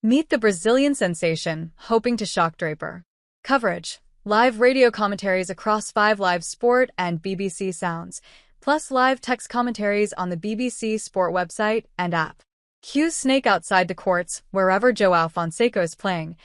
Meet the Brazilian sensation, hoping to shock Draper. Coverage. Live radio commentaries across 5 Live Sport and BBC Sounds, plus live text commentaries on the BBC Sport website and app. Cues snake outside the courts wherever João Fonseca is playing,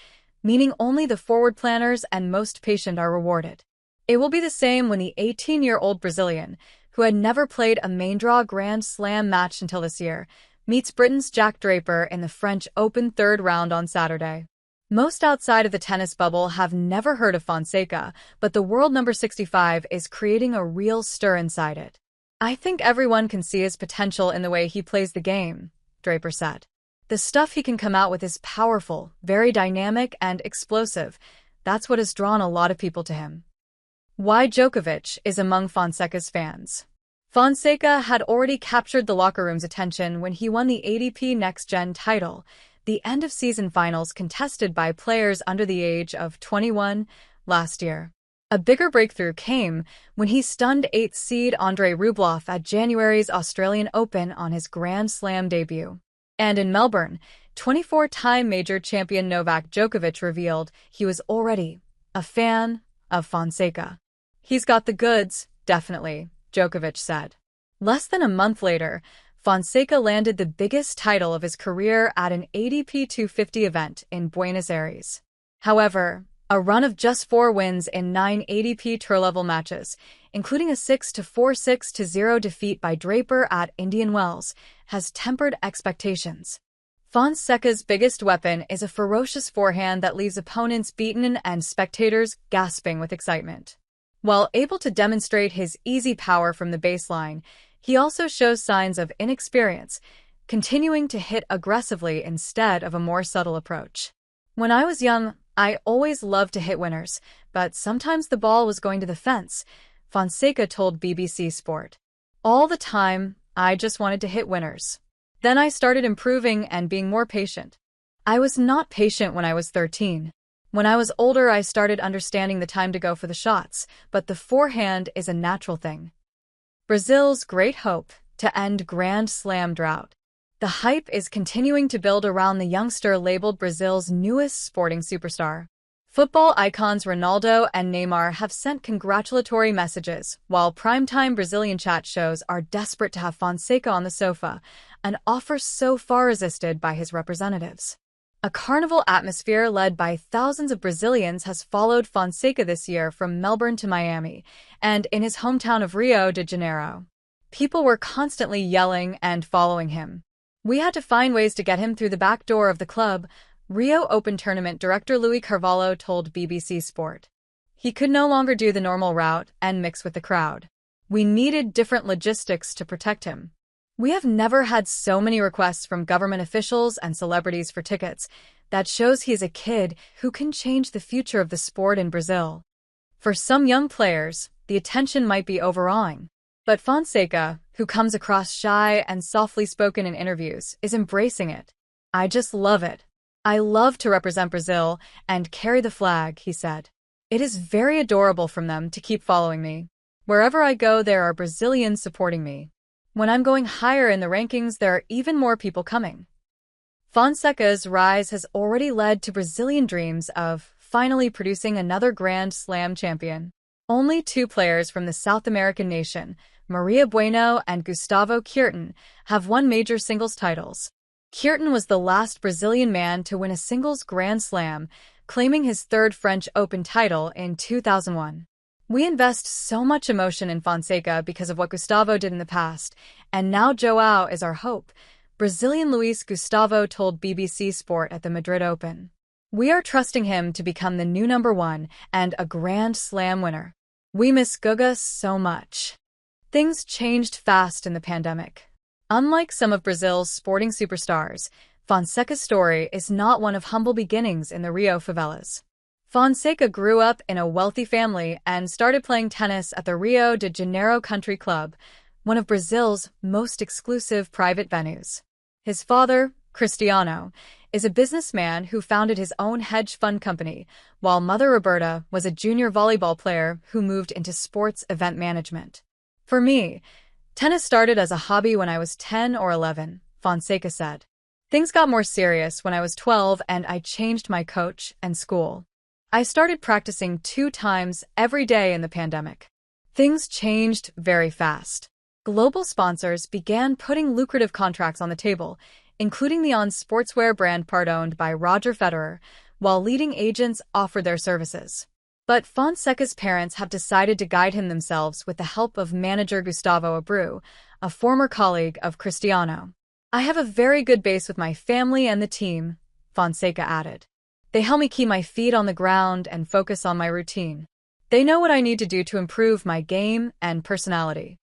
meaning only the forward planners and most patient are rewarded. It will be the same when the 18-year-old Brazilian, who had never played a main draw Grand Slam match until this year, meets Britain's Jack Draper in the French Open third round on Saturday. Most outside of the tennis bubble have never heard of Fonseca, but the world number 65 is creating a real stir inside it. "I think everyone can see his potential in the way he plays the game," Draper said. "The stuff he can come out with is powerful, very dynamic and explosive. That's what has drawn a lot of people to him." Why Djokovic is among Fonseca's fans. Fonseca had already captured the locker room's attention when he won the ATP Next Gen title, the end-of-season finals contested by players under the age of 21 last year. A bigger breakthrough came when he stunned 8th seed Andrei Rublev at January's Australian Open on his Grand Slam debut. And in Melbourne, 24-time major champion Novak Djokovic revealed he was already a fan of Fonseca. "He's got the goods, definitely," Djokovic said. Less than a month later, Fonseca landed the biggest title of his career at an ATP 250 event in Buenos Aires. However, a run of just 4 wins in 9 ATP Tour-level matches, including a 6-4, 6-0 defeat by Draper at Indian Wells, has tempered expectations. Fonseca's biggest weapon is a ferocious forehand that leaves opponents beaten and spectators gasping with excitement. While able to demonstrate his easy power from the baseline, he also shows signs of inexperience, continuing to hit aggressively instead of a more subtle approach. "When I was young, I always loved to hit winners, but sometimes the ball was going to the fence," Fonseca told BBC Sport. "All the time, I just wanted to hit winners. Then I started improving and being more patient. I was not patient when I was 13. When I was older, I started understanding the time to go for the shots, but the forehand is a natural thing." Brazil's great hope to end Grand Slam drought. The hype is continuing to build around the youngster labeled Brazil's newest sporting superstar. Football icons Ronaldo and Neymar have sent congratulatory messages, while primetime Brazilian chat shows are desperate to have Fonseca on the sofa, an offer so far resisted by his representatives. A carnival atmosphere led by thousands of Brazilians has followed Fonseca this year from Melbourne to Miami, and in his hometown of Rio de Janeiro. People were constantly yelling and following him. "We had to find ways to get him through the back door of the club," Rio Open Tournament director Luis Carvalho told BBC Sport. "He could no longer do the normal route and mix with the crowd. We needed different logistics to protect him. We have never had so many requests from government officials and celebrities for tickets. That shows he is a kid who can change the future of the sport in Brazil." For some young players, the attention might be overawing. But Fonseca, who comes across shy and softly spoken in interviews, is embracing it. "I just love it. I love to represent Brazil and carry the flag," he said. "It is very adorable from them to keep following me. Wherever I go, there are Brazilians supporting me. When I'm going higher in the rankings, there are even more people coming." Fonseca's rise has already led to Brazilian dreams of finally producing another Grand Slam champion. Only 2 players from the South American nation, Maria Bueno and Gustavo Kuerten, have won major singles titles. Kuerten was the last Brazilian man to win a singles Grand Slam, claiming his 3rd French Open title in 2001. "We invest so much emotion in Fonseca because of what Gustavo did in the past, and now João is our hope," Brazilian Luis Gustavo told BBC Sport at the Madrid Open. "We are trusting him to become the new number 1 and a Grand Slam winner. We miss Guga so much." Things changed fast in the pandemic. Unlike some of Brazil's sporting superstars, Fonseca's story is not one of humble beginnings in the Rio favelas. Fonseca grew up in a wealthy family and started playing tennis at the Rio de Janeiro Country Club, one of Brazil's most exclusive private venues. His father, Cristiano, is a businessman who founded his own hedge fund company, while mother Roberta was a junior volleyball player who moved into sports event management. "For me, tennis started as a hobby when I was 10 or 11, Fonseca said. Things got more serious when I was 12 and I changed my coach and school. I started practicing 2 times every day in the pandemic. Things changed very fast. Global sponsors began putting lucrative contracts on the table, including the sportswear brand part owned by Roger Federer, while leading agents offered their services. But Fonseca's parents have decided to guide him themselves with the help of manager Gustavo Abreu, a former colleague of Cristiano. I have a very good base with my family and the team, Fonseca added. They help me keep my feet on the ground and focus on my routine. They know what I need to do to improve my game and personality.